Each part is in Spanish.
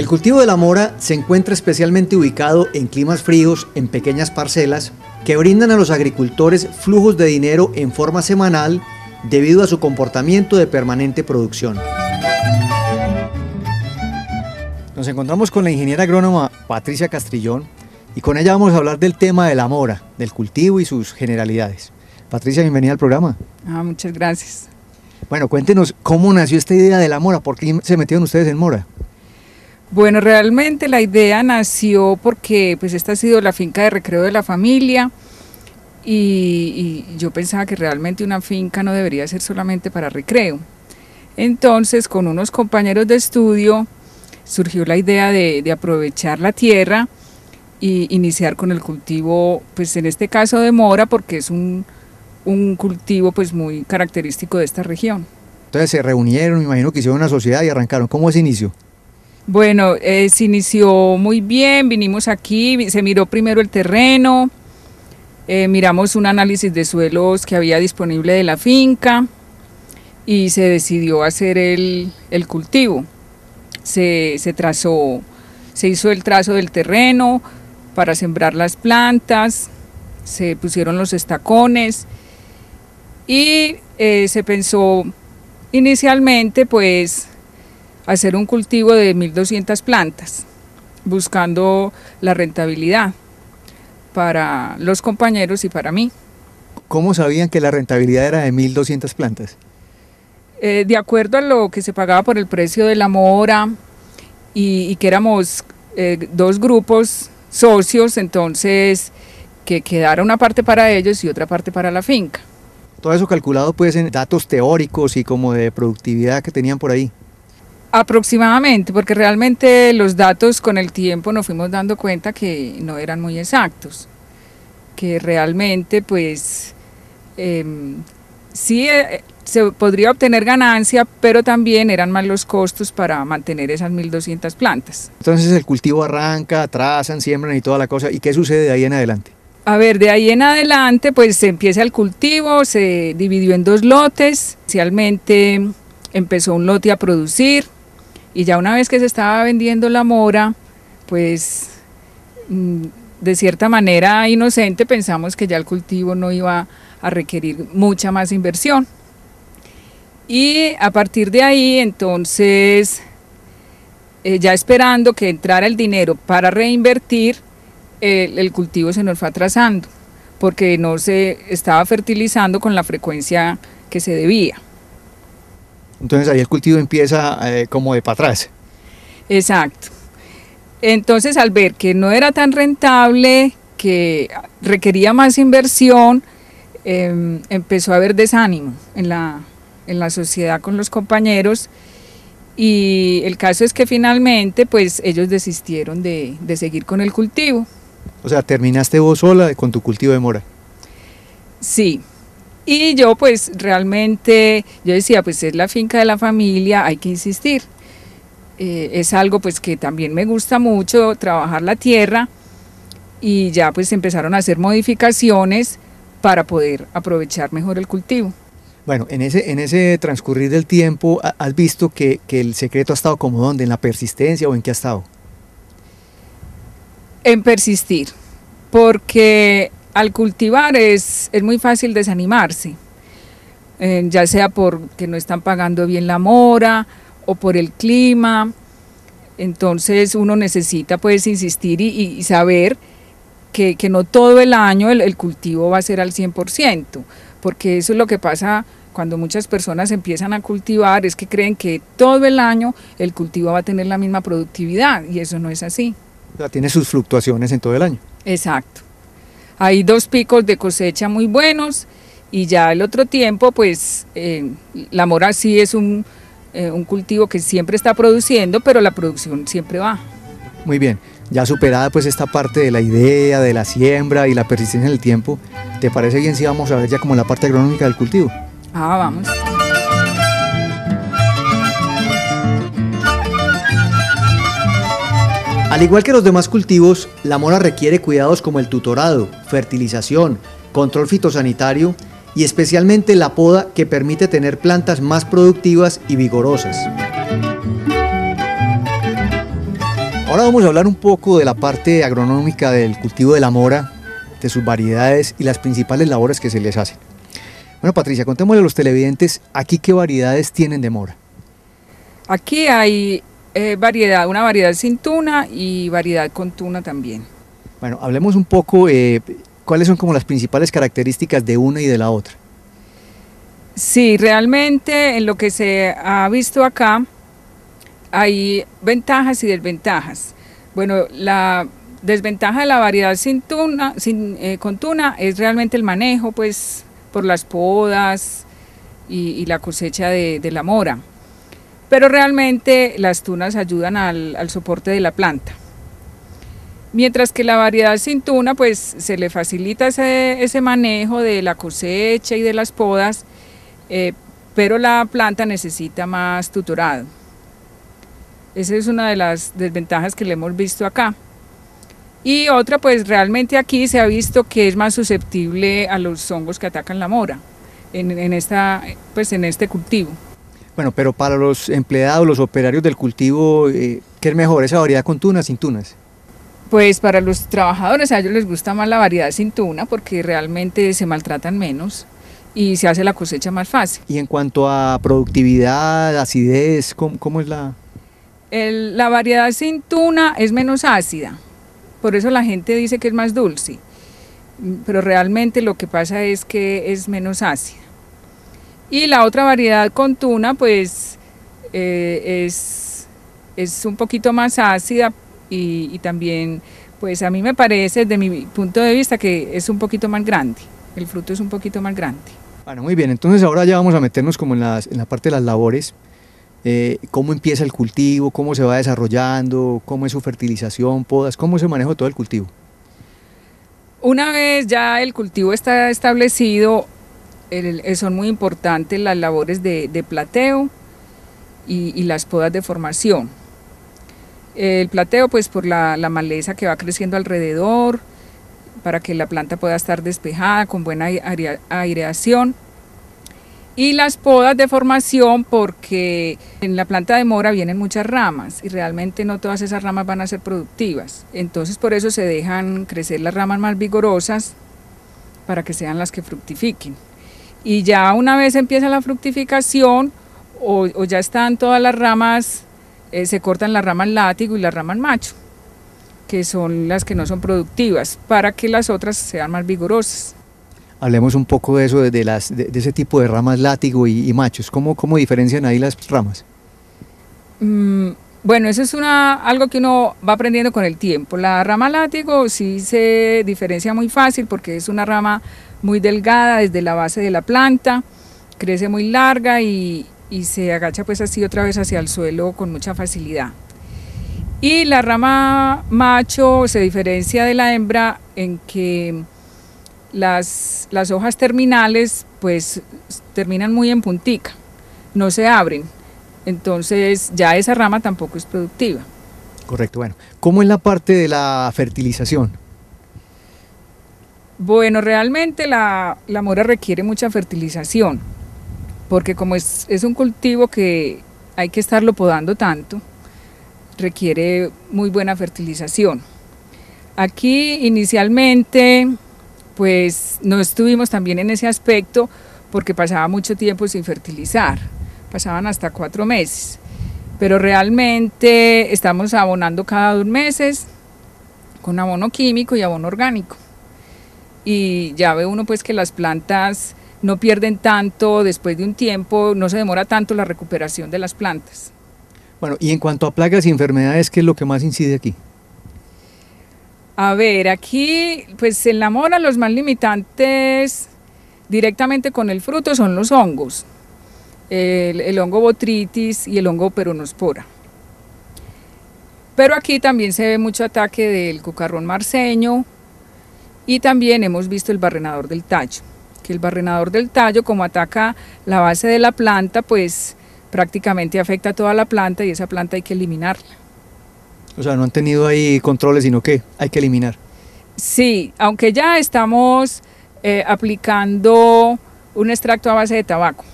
El cultivo de la mora se encuentra especialmente ubicado en climas fríos, en pequeñas parcelas, que brindan a los agricultores flujos de dinero en forma semanal debido a su comportamiento de permanente producción. Nos encontramos con la ingeniera agrónoma Patricia Castrillón y con ella vamos a hablar del tema de la mora, del cultivo y sus generalidades. Patricia, bienvenida al programa. Muchas gracias. Bueno, cuéntenos cómo nació esta idea de la mora, ¿por qué se metieron ustedes en mora? Bueno, realmente la idea nació porque pues esta ha sido la finca de recreo de la familia y yo pensaba que realmente una finca no debería ser solamente para recreo. Entonces, con unos compañeros de estudio surgió la idea de aprovechar la tierra y iniciar con el cultivo, pues en este caso de mora, porque es un cultivo pues muy característico de esta región. Entonces se reunieron, me imagino que hicieron una sociedad y arrancaron. ¿Cómo se inició? Bueno, se inició muy bien, vinimos aquí, se miró primero el terreno, miramos un análisis de suelos que había disponible de la finca y se decidió hacer el cultivo. Se hizo el trazo del terreno para sembrar las plantas, se pusieron los estacones y se pensó inicialmente pues hacer un cultivo de 1200 plantas, buscando la rentabilidad para los compañeros y para mí. ¿Cómo sabían que la rentabilidad era de 1200 plantas? De acuerdo a lo que se pagaba por el precio de la mora y que éramos dos grupos socios, entonces que quedara una parte para ellos y otra parte para la finca. Todo eso calculado pues en datos teóricos y como de productividad que tenían por ahí. Aproximadamente, porque realmente los datos con el tiempo nos fuimos dando cuenta que no eran muy exactos, que realmente pues sí se podría obtener ganancia, pero también eran más los costos para mantener esas 1200 plantas. Entonces el cultivo arranca, trazan, siembran y toda la cosa, ¿y qué sucede de ahí en adelante? A ver, de ahí en adelante pues se empieza el cultivo, se dividió en 2 lotes, inicialmente empezó un lote a producir, y ya una vez que se estaba vendiendo la mora, pues de cierta manera inocente pensamos que ya el cultivo no iba a requerir mucha más inversión. Y a partir de ahí, entonces, ya esperando que entrara el dinero para reinvertir, el cultivo se nos fue atrasando, porque no se estaba fertilizando con la frecuencia que se debía. Entonces ahí el cultivo empieza como de para atrás. Exacto. Entonces al ver que no era tan rentable, que requería más inversión, empezó a haber desánimo en la sociedad con los compañeros y el caso es que finalmente pues ellos desistieron de seguir con el cultivo. O sea, terminaste vos sola con tu cultivo de mora. Sí. Y yo pues realmente, yo decía pues es la finca de la familia, hay que insistir. Es algo pues que también me gusta mucho, trabajar la tierra y ya pues empezaron a hacer modificaciones para poder aprovechar mejor el cultivo. Bueno, en ese transcurrir del tiempo, ¿has visto que el secreto ha estado como dónde? ¿En la persistencia o en qué ha estado? En persistir, porque al cultivar es muy fácil desanimarse, ya sea porque no están pagando bien la mora o por el clima. Entonces uno necesita pues insistir y saber que no todo el año el cultivo va a ser al 100%, porque eso es lo que pasa cuando muchas personas empiezan a cultivar, es que creen que todo el año el cultivo va a tener la misma productividad y eso no es así. O sea, tiene sus fluctuaciones en todo el año. Exacto. Hay 2 picos de cosecha muy buenos y ya el otro tiempo pues la mora sí es un cultivo que siempre está produciendo, pero la producción siempre va. Muy bien, ya superada pues esta parte de la idea, de la siembra y la persistencia en el tiempo, ¿te parece bien si vamos a ver ya como la parte agronómica del cultivo? Vamos. Al igual que los demás cultivos, la mora requiere cuidados como el tutorado, fertilización, control fitosanitario y especialmente la poda que permite tener plantas más productivas y vigorosas. Ahora vamos a hablar un poco de la parte agronómica del cultivo de la mora, de sus variedades y las principales labores que se les hacen. Bueno, Patricia, contémosle a los televidentes aquí qué variedades tienen de mora. Aquí hay una variedad sin tuna y variedad con tuna también. Bueno, hablemos un poco cuáles son como las principales características de una y de la otra. Sí, realmente en lo que se ha visto acá hay ventajas y desventajas. Bueno, la desventaja de la variedad con tuna es realmente el manejo, pues por las podas y la cosecha de la mora. Pero realmente las tunas ayudan al soporte de la planta. Mientras que la variedad sin tuna, pues se le facilita ese manejo de la cosecha y de las podas, pero la planta necesita más tutorado. Esa es una de las desventajas que le hemos visto acá. Y otra, pues realmente aquí se ha visto que es más susceptible a los hongos que atacan la mora en este cultivo. Bueno, pero para los empleados, los operarios del cultivo, ¿qué es mejor, esa variedad con tunas, sin tunas? Pues para los trabajadores a ellos les gusta más la variedad sin tuna porque realmente se maltratan menos y se hace la cosecha más fácil. Y en cuanto a productividad, acidez, ¿cómo es la...? La variedad sin tuna es menos ácida, por eso la gente dice que es más dulce, pero realmente lo que pasa es que es menos ácida. Y la otra variedad con tuna pues es un poquito más ácida y también pues a mí me parece desde mi punto de vista que es un poquito más grande, el fruto es un poquito más grande. Bueno, muy bien, entonces ahora ya vamos a meternos como en la parte de las labores. Cómo empieza el cultivo, cómo se va desarrollando, cómo es su fertilización, podas, cómo se maneja todo el cultivo. Una vez ya el cultivo está establecido, son muy importantes las labores de plateo y las podas de formación. El plateo pues por la maleza que va creciendo alrededor, para que la planta pueda estar despejada, con buena aireación. Y las podas de formación porque en la planta de mora vienen muchas ramas y realmente no todas esas ramas van a ser productivas. Entonces por eso se dejan crecer las ramas más vigorosas para que sean las que fructifiquen. Y ya una vez empieza la fructificación o ya están todas las ramas, se cortan las ramas látigo y las ramas macho, que son las que no son productivas, para que las otras sean más vigorosas. Hablemos un poco de eso, de ese tipo de ramas látigo y machos. ¿Cómo diferencian ahí las ramas? Bueno, eso es algo que uno va aprendiendo con el tiempo. La rama látigo sí se diferencia muy fácil porque es una rama muy delgada desde la base de la planta, crece muy larga y se agacha pues así otra vez hacia el suelo con mucha facilidad. Y la rama macho se diferencia de la hembra en que las hojas terminales pues terminan muy en puntica, no se abren, entonces ya esa rama tampoco es productiva. Correcto, bueno, ¿cómo es la parte de la fertilización? Bueno, realmente la mora requiere mucha fertilización, porque como es un cultivo que hay que estarlo podando tanto, requiere muy buena fertilización. Aquí inicialmente pues no estuvimos también en ese aspecto porque pasaba mucho tiempo sin fertilizar, pasaban hasta 4 meses, pero realmente estamos abonando cada 2 meses con abono químico y abono orgánico. Y ya ve uno pues que las plantas no pierden tanto después de un tiempo, no se demora tanto la recuperación de las plantas. Bueno, y en cuanto a plagas y enfermedades, ¿qué es lo que más incide aquí? A ver, aquí pues en la mora los más limitantes directamente con el fruto son los hongos, el hongo botrytis y el hongo peronospora. Pero aquí también se ve mucho ataque del cucarrón marceño y también hemos visto el barrenador del tallo, que el barrenador del tallo como ataca la base de la planta pues prácticamente afecta a toda la planta y esa planta hay que eliminarla. O sea, no han tenido ahí controles, sino que hay que eliminar. Sí, aunque ya estamos aplicando un extracto a base de tabaco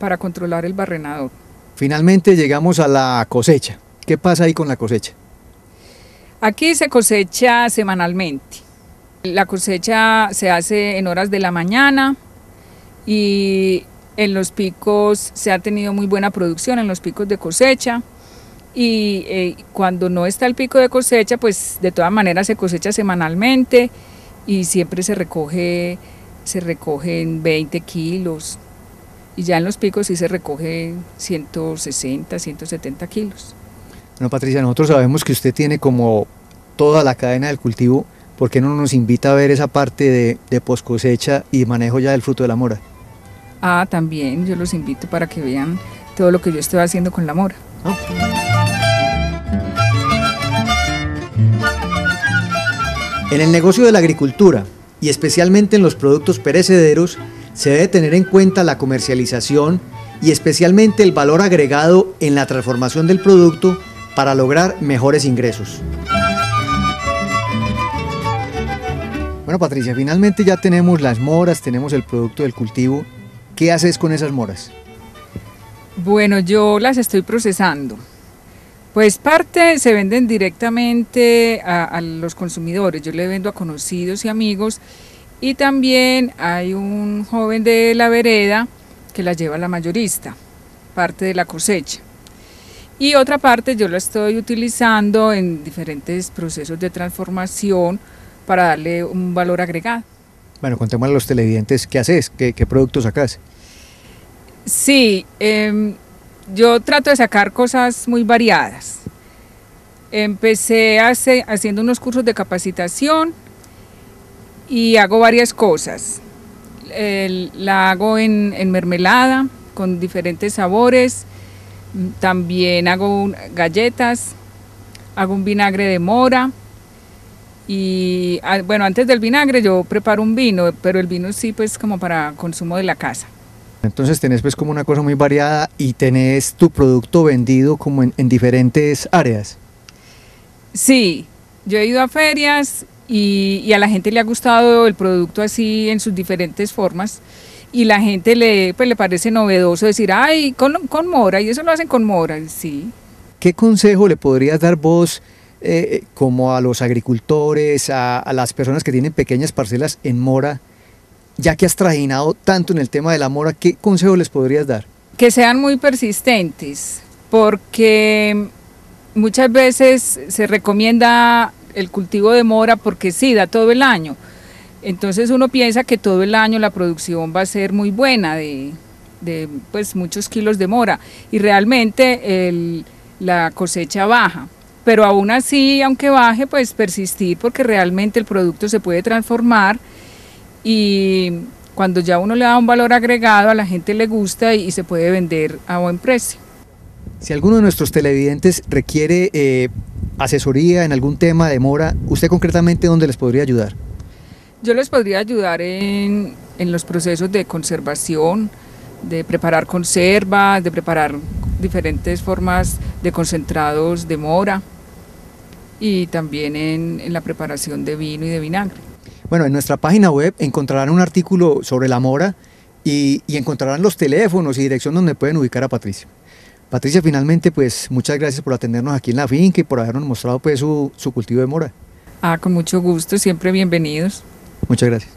para controlar el barrenador. Finalmente llegamos a la cosecha. ¿Qué pasa ahí con la cosecha? Aquí se cosecha semanalmente. La cosecha se hace en horas de la mañana y en los picos se ha tenido muy buena producción, en los picos de cosecha. Y cuando no está el pico de cosecha, pues de todas maneras se cosecha semanalmente y siempre se recogen 20 kilos. Y ya en los picos sí se recoge 160, 170 kilos. Bueno, Patricia, nosotros sabemos que usted tiene como toda la cadena del cultivo. ¿Por qué no nos invita a ver esa parte de post cosecha y manejo ya del fruto de la mora? Ah, también yo los invito para que vean todo lo que yo estoy haciendo con la mora. ¿No? En el negocio de la agricultura y especialmente en los productos perecederos se debe tener en cuenta la comercialización y especialmente el valor agregado en la transformación del producto para lograr mejores ingresos. Bueno, Patricia, finalmente ya tenemos las moras, tenemos el producto del cultivo. ¿Qué haces con esas moras? Bueno, yo las estoy procesando. Pues parte se venden directamente a los consumidores, yo le vendo a conocidos y amigos y también hay un joven de la vereda que la lleva a la mayorista, parte de la cosecha. Y otra parte yo la estoy utilizando en diferentes procesos de transformación para darle un valor agregado. Bueno, contémosle a los televidentes qué haces, qué productos sacas. Sí, yo trato de sacar cosas muy variadas. Empecé haciendo unos cursos de capacitación y hago varias cosas. La hago en mermelada con diferentes sabores. También hago galletas, hago un vinagre de mora. Y bueno, antes del vinagre yo preparo un vino, pero el vino sí pues como para consumo de la casa. Entonces tenés pues como una cosa muy variada y tenés tu producto vendido como en diferentes áreas. Sí, yo he ido a ferias y a la gente le ha gustado el producto así en sus diferentes formas y la gente le parece novedoso decir, ay, con mora, y eso lo hacen con mora, sí. ¿Qué consejo le podrías dar vos como a los agricultores, a las personas que tienen pequeñas parcelas en mora, ya que has trajinado tanto en el tema de la mora, qué consejo les podrías dar? Que sean muy persistentes, porque muchas veces se recomienda el cultivo de mora porque sí, da todo el año. Entonces uno piensa que todo el año la producción va a ser muy buena de pues muchos kilos de mora y realmente la cosecha baja. Pero aún así, aunque baje, pues persistir porque realmente el producto se puede transformar y cuando ya uno le da un valor agregado a la gente le gusta y se puede vender a buen precio. Si alguno de nuestros televidentes requiere asesoría en algún tema de mora, ¿usted concretamente dónde les podría ayudar? Yo les podría ayudar en los procesos de conservación, de preparar conservas, de preparar diferentes formas de concentrados de mora y también en la preparación de vino y de vinagre. Bueno, en nuestra página web encontrarán un artículo sobre la mora y encontrarán los teléfonos y dirección donde pueden ubicar a Patricia. Patricia, finalmente, pues muchas gracias por atendernos aquí en la finca y por habernos mostrado pues su cultivo de mora. Con mucho gusto, siempre bienvenidos. Muchas gracias.